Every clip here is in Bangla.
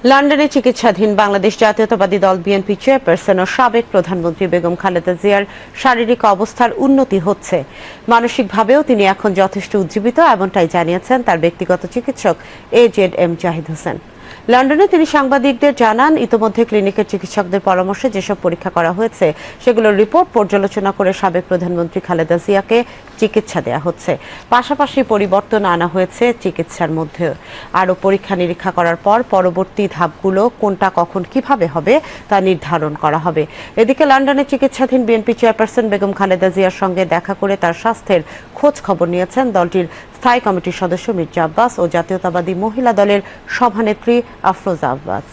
লন্ডনে চিকিৎসাধীন বাংলাদেশ জাতীয়তাবাদী দল বিএনপি চেয়ারপারসন ও সাবেক প্রধানমন্ত্রী বেগম খালেদা জিয়ার শারীরিক অবস্থার উন্নতি হচ্ছে। মানসিকভাবেও তিনি এখন যথেষ্ট উজ্জীবিত, এমনটাই জানিয়েছেন তার ব্যক্তিগত চিকিৎসক AZM জাহিদ হোসেন। লন্ডনে তিনি সাংবাদিকদের জানান, ইতোমধ্যে ক্লিনিকের চিকিৎসকদের পরামর্শে যেসব পরীক্ষা করা হয়েছে সেগুলোর রিপোর্ট পর্যালোচনা করে সাবেক প্রধানমন্ত্রী খালেদা জিয়াকে চিকিৎসা দেওয়া হচ্ছে। পাশাপাশি পরিবর্তন আনা হয়েছে চিকিৎসার মধ্যে। আরও পরীক্ষা নিরীক্ষা করার পর পরবর্তী ধাপগুলো কোনটা কখন কিভাবে হবে তা নির্ধারণ করা হবে। এদিকে লন্ডনে চিকিৎসাধীন বিএনপি চেয়ারপারসন বেগম খালেদা জিয়ার সঙ্গে দেখা করে তার স্বাস্থ্যের খোঁজ খবর নিয়েছেন দলটির স্থায়ী কমিটির সদস্য মির্জা আব্বাস ও জাতীয়তাবাদী মহিলা দলের সভানেত্রী আফরোজা আব্বাস।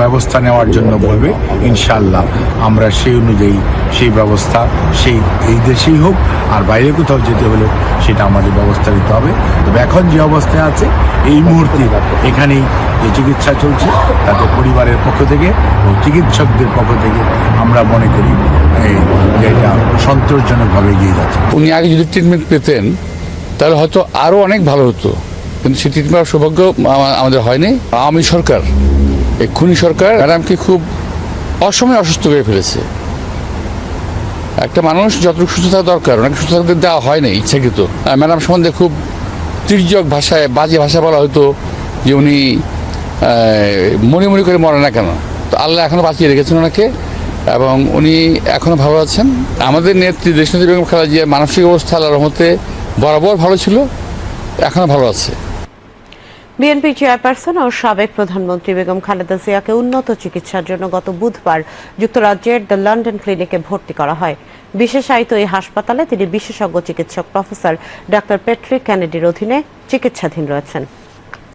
ব্যবস্থা নেওয়ার জন্য বলবে, ইনশাআল্লাহ আমরা সেই অনুযায়ী সেই ব্যবস্থা এই দেশেই হোক আর বাইরে কোথাও যেতে হলে সেটা আমাদের ব্যবস্থা নিতে হবে। তবে এখন যে অবস্থায় আছে এই মুহূর্তে এখানেই যে চিকিৎসা চলছে তাতে পরিবারের পক্ষ থেকে ও চিকিৎসকদের পক্ষ থেকে আমরা মনে করি যে এটা সন্তোষজনকভাবে এগিয়ে যাচ্ছে। উনি আগে যদি ট্রিটমেন্ট পেতেন তাহলে হয়তো আরও অনেক ভালো হতো, কিন্তু সেই ট্রিটমেন্ট সৌভাগ্য আমাদের হয়নি। আওয়ামী সরকার, এই খুনি সরকার ম্যাডামকে খুব অসময়ে অসুস্থ করে ফেলেছে। একটা মানুষ যতটুকু সুস্থ থাকা দরকার ওনাকে সুস্থ থাকতে দেওয়া হয় না ইচ্ছাকৃত। ম্যাডাম সম্বন্ধে খুব তির্যক ভাষায় বাজে ভাষা বলা হতো যে উনি মনে মনে করে মরে না কেন। তো আল্লাহ এখনও বাঁচিয়ে রেখেছেন ওনাকে এবং উনি এখনও ভালো আছেন। আমাদের নেত্রী দেশনেত্রী বেগম খালেদা জিয়ার মানসিক অবস্থা আল্লাহর রহমতে বরাবর ভালো ছিল, এখনও ভালো আছে। বিএনপি চেয়ারপারসন ও সাবেক প্রধানমন্ত্রী বেগম খালেদা জিয়াকে উন্নত চিকিৎসার জন্য গত বুধবার যুক্তরাজ্যের দ্য লন্ডন ক্লিনিকে ভর্তি করা হয়। বিশেষায়িত এই হাসপাতালে তিনি বিশেষজ্ঞ চিকিৎসক প্রফেসর ডক্টর প্যাট্রিক কেনেডির অধীনে চিকিৎসাধীন রয়েছেন।